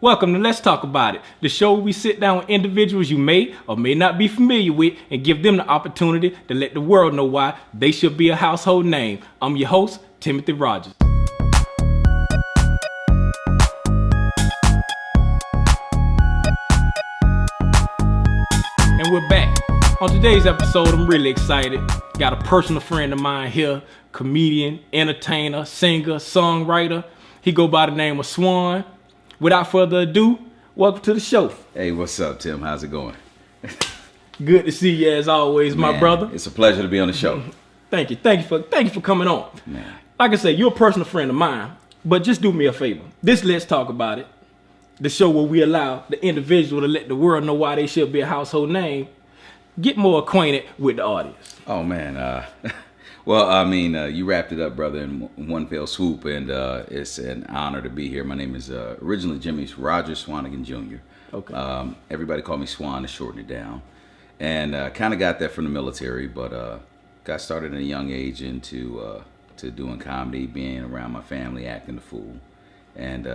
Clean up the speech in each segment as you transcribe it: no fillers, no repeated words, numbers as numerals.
Welcome to Let's Talk About It, the show where we sit down with individuals you may or may not be familiar with and give them the opportunity to let the world know why they should be a household name. I'm your host, Timothy Rogers. And we're back. On today's episode, I'm really excited. Got a personal friend of mine here, comedian, entertainer, singer, songwriter. He go by the name of Swan. Without further ado, welcome to the show. Hey, what's up, Tim? How's it going? Good to see you as always, my brother. It's a pleasure to be on the show. Thank you for coming on. Man. Like I said, you're a personal friend of mine, but just do me a favor. This Let's Talk About It, the show where we allow the individual to let the world know why they should be a household name. Get more acquainted with the audience. Oh man, well, I mean, you wrapped it up, brother, in one fell swoop, and it's an honor to be here. My name is originally Jimmy Rogers Swanigan Jr. Okay. Everybody called me Swan to shorten it down, and kind of got that from the military, but got started at a young age into to doing comedy, being around my family, acting the fool, and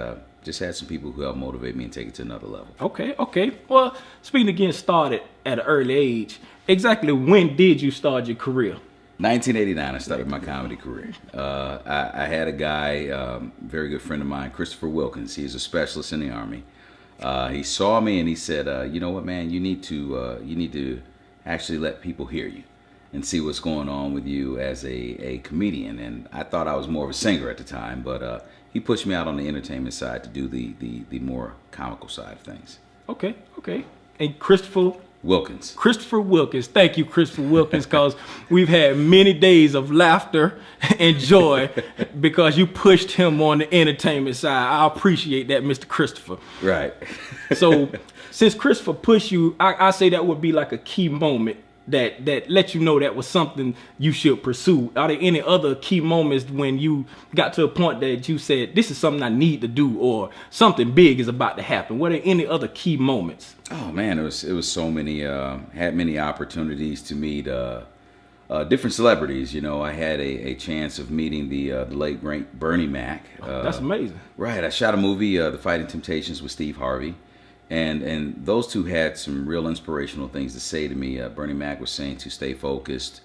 just had some people who helped motivate me and take it to another level. Okay. Well, speaking of getting started at an early age, exactly when did you start your career? 1989, I started my comedy career. I had a guy, very good friend of mine, Christopher Wilkins. He's a specialist in the Army. He saw me and he said, "You know what, man? You need to actually let people hear you and see what's going on with you as a comedian." And I thought I was more of a singer at the time, but he pushed me out on the entertainment side to do the more comical side of things. Okay. And Christopher Wilkins. Thank you, Christopher Wilkins, because we've had many days of laughter and joy because you pushed him on the entertainment side. I appreciate that, Mr. Christopher. Right. So since Christopher pushed you, I say that would be like a key moment that let you know that was something you should pursue. Are there any other key moments when you got to a point that you said, this is something I need to do, or something big is about to happen? Were there any other key moments? Oh man, it was so many. Had many opportunities to meet different celebrities. You know, I had a chance of meeting the late great Bernie Mac. That's amazing. Right, I shot a movie, The Fighting Temptations, with Steve Harvey. And those two had some real inspirational things to say to me. Bernie Mac was saying to stay focused,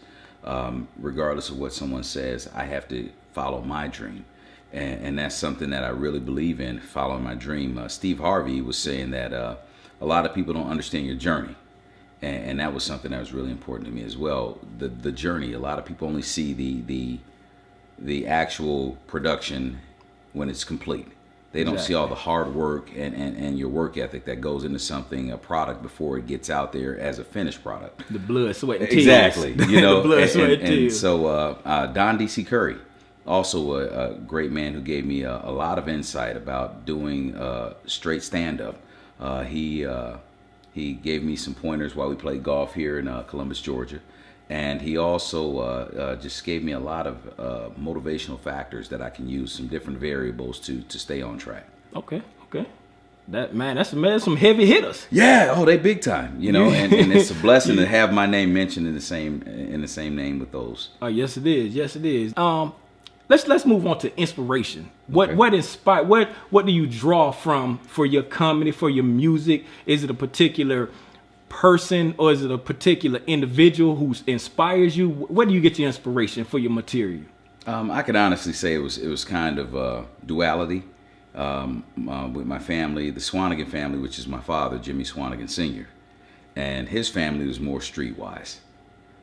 regardless of what someone says. I have to follow my dream, and that's something that I really believe in, following my dream. Steve Harvey was saying that a lot of people don't understand your journey, and that was something that was really important to me as well. The journey. A lot of people only see the actual production when it's complete. They don't see all the hard work and your work ethic that goes into something, a product, before it gets out there as a finished product. The blood, sweat, and tears. Exactly. You know, the blood, sweat, and tears. And so Don D.C. Curry, also a great man who gave me a lot of insight about doing straight stand-up. He gave me some pointers while we played golf here in Columbus, Georgia. And he also just gave me a lot of motivational factors that I can use, some different variables to stay on track. Okay. That's some heavy hitters. Yeah, they big time, you know, and it's a blessing to have my name mentioned in the same name with those. Oh, yes it is. Let's move on to inspiration. What inspired? What do you draw from for your comedy, for your music? Is it a particular person, or is it a particular individual who inspires you? Where do you get your inspiration for your material? I can honestly say it was kind of duality with my family, the Swanigan family, which is my father, Jimmy Swanigan Sr., and his family was more streetwise.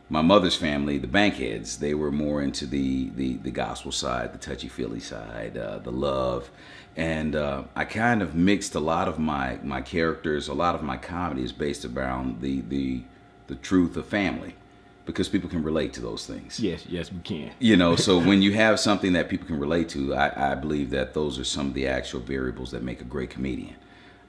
My mother's family, the Bankheads, they were more into the gospel side, the touchy-feely side, the love. And I kind of mixed a lot of my characters, a lot of my comedy is based around the truth of family, because people can relate to those things. Yes, we can. You know, so when you have something that people can relate to, I believe that those are some of the actual variables that make a great comedian.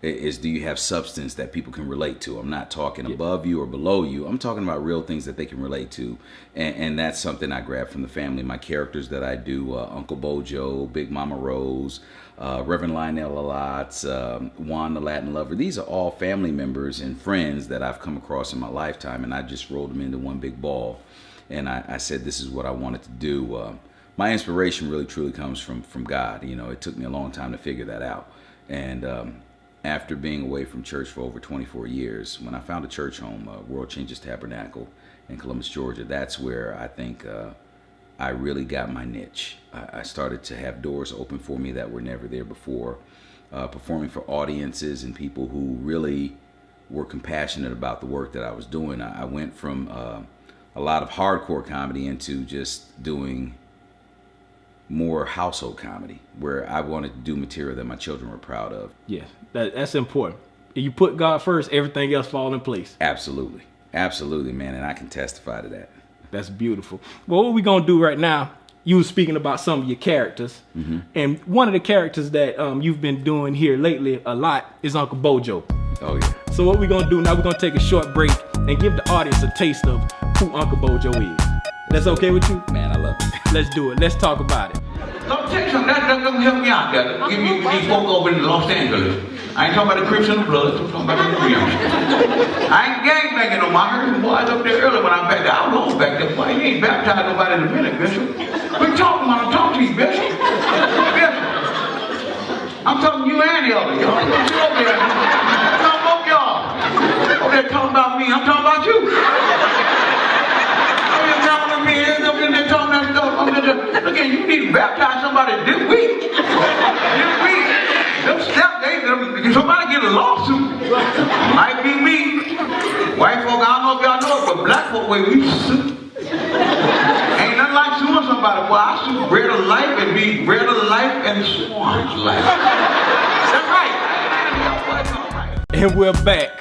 Is do you have substance that people can relate to? I'm not talking above you or below you. I'm talking about real things that they can relate to. And that's something I grabbed from the family. My characters that I do, Uncle Bojo, Big Mama Rose, Reverend Lionel Alotz, Juan the Latin Lover. These are all family members and friends that I've come across in my lifetime. And I just rolled them into one big ball. And I said, this is what I wanted to do. My inspiration really truly comes from God. You know, it took me a long time to figure that out. And after being away from church for over 24 years, when I found a church home, World Changes Tabernacle in Columbus, Georgia, that's where I think I really got my niche. I started to have doors open for me that were never there before, performing for audiences and people who really were compassionate about the work that I was doing. I went from a lot of hardcore comedy into just doing more household comedy, where I wanted to do material that my children were proud of. Yeah, that's important. If you put God first, everything else falls in place. Absolutely. Absolutely, man. And I can testify to that. That's beautiful. Well, what we're going to do right now, you were speaking about some of your characters. Mm-hmm. And one of the characters that you've been doing here lately a lot is Uncle Bojo. Oh, yeah. So what we're going to do now, we're going to take a short break and give the audience a taste of who Uncle Bojo is. That's okay with you? Man, I love it. Let's do it. Let's talk about it. Don't take something. That's gonna help me out there. Give me these folk over in Los Angeles. I ain't talking about the Crips and the Bloods. I'm talking about the Creoles. I ain't gangbanging no more. I heard some boys up there earlier when I'm back there. I was long back there. Boy, you ain't baptized nobody in a minute, Bishop. Quit talking when I'm talking to you, Bishop. Bishop. I'm talking to you and the other. Y'all ain't gonna sit over there. I'm talking about y'all. Over there talking about me. I'm talking about you. Look at you, need to baptize somebody this week. This week. Somebody get a lawsuit. Might be me. White folk, I don't know if y'all know it, but black folk, we sue. Ain't nothing like suing somebody. Boy, I sue Bread of Life and be Bread of Life and Swan's Life. That's right. And we're back.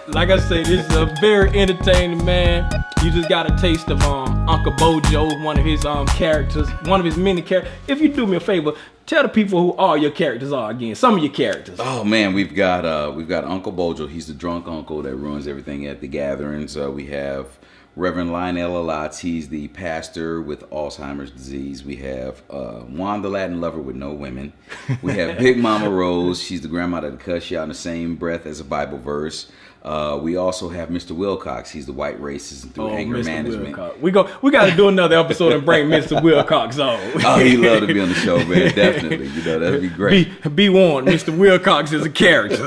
Like I said, this is a very entertaining man. You just got a taste of Uncle Bojo, one of his characters, one of his many characters. If you do me a favor, tell the people who all your characters are again. Some of your characters. Oh man, we've got Uncle Bojo. He's the drunk uncle that ruins everything at the gatherings. We have Reverend Lionel Alats. He's the pastor with Alzheimer's disease. We have Juan the Latin lover with no women. We have Big Mama Rose. She's the grandma that cuss you out in the same breath as a Bible verse. We also have Mr. Wilcox. He's the white racist through anger Mr. management. Wilcox. We got to do another episode and bring Mr. Wilcox on. Oh, he'd love to be on the show, man. Definitely. You know, that'd be great. Be warned, Mr. Wilcox is a character.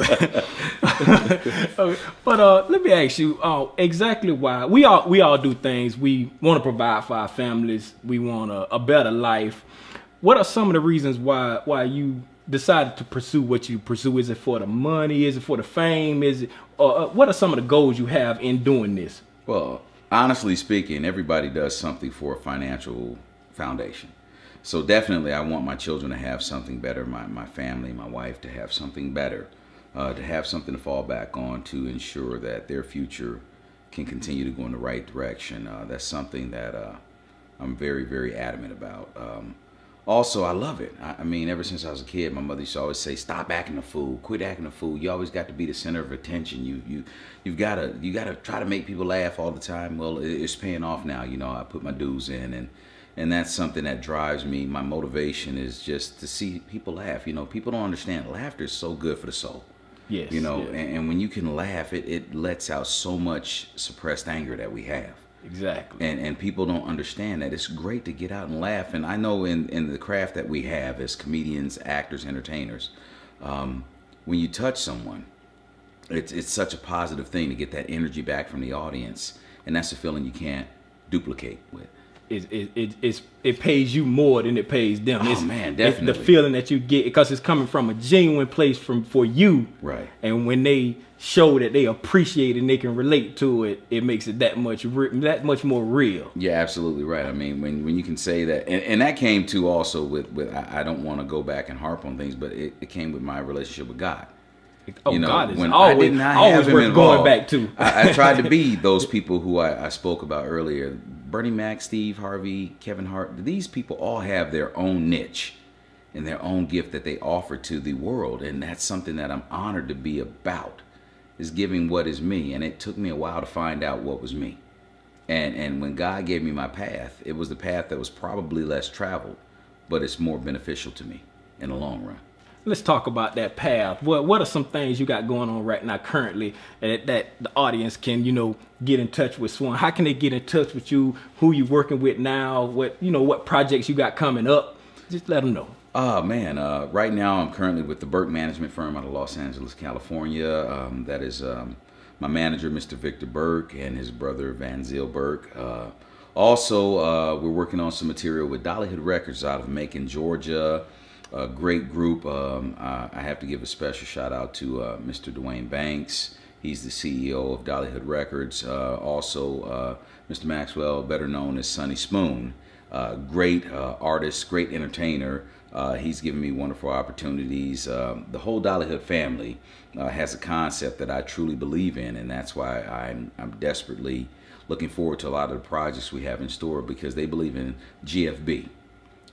But let me ask you exactly why we all do things. We want to provide for our families. We want a better life. What are some of the reasons why you decided to pursue what you pursue? Is it for the money? Is it for the fame? Is it what are some of the goals you have in doing this? Well, honestly speaking, everybody does something for a financial foundation. So definitely I want my children to have something better, my family, my wife to have something better, to have something to fall back on to ensure that their future can continue to go in the right direction. That's something that I'm very, very adamant about. Also, I love it. I mean, ever since I was a kid, my mother used to always say, "Stop acting a fool. Quit acting a fool. You always got to be the center of attention. You've got to try to make people laugh all the time." Well, it's paying off now. You know, I put my dues in, and that's something that drives me. My motivation is just to see people laugh. You know, people don't understand. Laughter is so good for the soul. Yes. You know, yes. And when you can laugh, it lets out so much suppressed anger that we have. Exactly. And people don't understand that it's great to get out and laugh. And I know in the craft that we have as comedians, actors, entertainers, when you touch someone, it's such a positive thing to get that energy back from the audience. And that's a feeling you can't duplicate with. It pays you more than it pays them. Oh, man, definitely. It's the feeling that you get because it's coming from a genuine place for you. Right. And when they show that they appreciate it and they can relate to it, it makes it that much more real. Yeah, absolutely right. I mean, when you can say that, and that came to also with I don't want to go back and harp on things, but it came with my relationship with God. Oh, you know, God is when always, I did not always have him worth involved, going back to. I tried to be those people who I spoke about earlier. Bernie Mac, Steve Harvey, Kevin Hart, these people all have their own niche and their own gift that they offer to the world. And that's something that I'm honored to be about, is giving what is me. And it took me a while to find out what was me. And when God gave me my path, it was the path that was probably less traveled, but it's more beneficial to me in the long run. Let's talk about that path. What are some things you got going on right now currently that the audience can, get in touch with Swan? How can they get in touch with you? Who you working with now? What projects you got coming up? Just let them know. Oh man, right now I'm currently with the Burke Management Firm out of Los Angeles, California. That is my manager, Mr. Victor Burke, and his brother Van Zyl Burke. Also, we're working on some material with Dollyhood Records out of Macon, Georgia. A great group. I have to give a special shout out to Mr. Dwayne Banks. He's the CEO of Dollyhood Records. Also, Mr. Maxwell, better known as Sonny Spoon. Great artist, great entertainer. He's given me wonderful opportunities. The whole Dollyhood family has a concept that I truly believe in, and that's why I'm desperately looking forward to a lot of the projects we have in store, because they believe in GFB,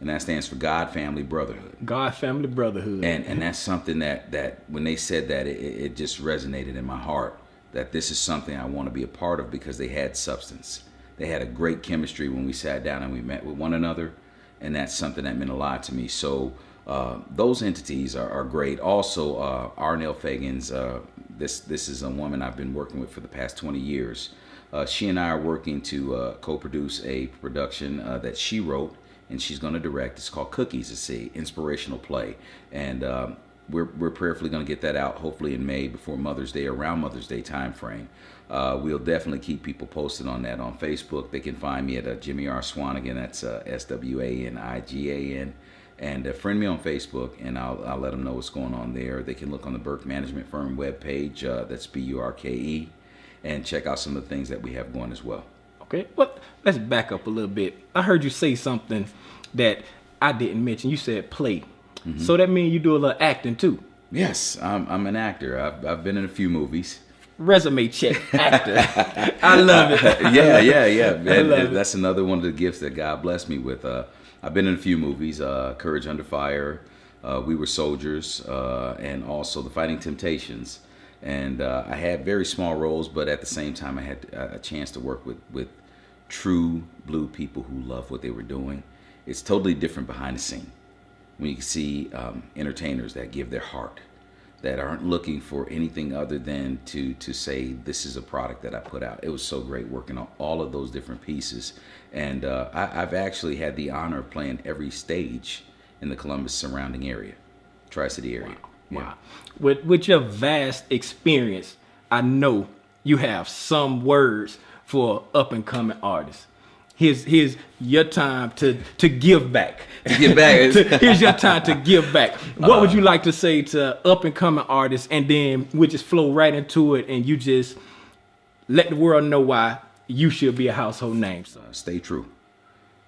and that stands for God, Family, Brotherhood. God, Family, Brotherhood. And that's something that when they said that, it just resonated in my heart, that this is something I want to be a part of, because they had substance. They had a great chemistry when we sat down and we met with one another, and that's something that meant a lot to me. So those entities are great. Also, Arnell Fagans, this is a woman I've been working with for the past 20 years. She and I are working to co-produce a production that she wrote, and she's going to direct. It's called Cookies. It's an inspirational play, and we're prayerfully going to get that out hopefully in May, before Mother's Day, around Mother's Day time frame. We'll definitely keep people posted on that on Facebook. They can find me at Jimmy R. Swan. Again, that's SWANIGAN. And friend me on Facebook, and I'll let them know what's going on there. They can look on the Burke Management Firm webpage. That's BURKE. And check out some of the things that we have going as well. Okay, well, let's back up a little bit. I heard you say something that I didn't mention. You said play. Mm-hmm. So that means you do a little acting too. Yes, I'm an actor. I've been in a few movies. Resume check, actor. I love it. Yeah. That's another one of the gifts that God blessed me with. I've been in a few movies, Courage Under Fire, We Were Soldiers, and also The Fighting Temptations. And I had very small roles, but at the same time, I had a chance to work with true blue people who love what they were doing. It's totally different behind the scene when you can see entertainers that give their heart, that aren't looking for anything other than to say, this is a product that I put out. It was so great working on all of those different pieces. And I've actually had the honor of playing every stage in the Columbus surrounding area, Tri-City area. Wow. Wow. With your vast experience, I know you have some words for up and coming artists. Here's your time to give back. To give back. Here's your time to give back. What would you like to say to up and coming artists? And then we'll just flow right into it, and you just let the world know why you should be a household name. Stay true.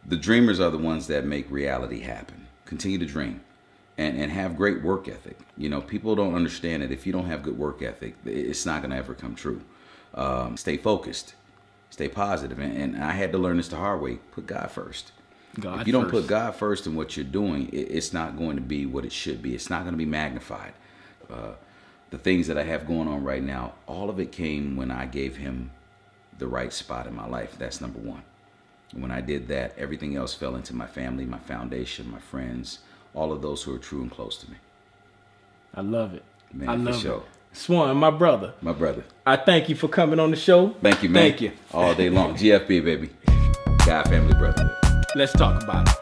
The dreamers are the ones that make reality happen. Continue to dream. And have great work ethic. You know, people don't understand that if you don't have good work ethic, it's not going to ever come true. Stay focused. Stay positive. And I had to learn this the hard way. Put God first. If you don't put God first in what you're doing, it's not going to be what it should be. It's not going to be magnified. The things that I have going on right now, all of it came when I gave him the right spot in my life. That's number one. And when I did that, everything else fell into my family, my foundation, my friends, all of those who are true and close to me. I love it. Man, I love it. Swan, my brother. My brother. I thank you for coming on the show. Thank you, man. Thank you. All day long. GFB, baby. God, Family, Brotherhood. Let's talk about it.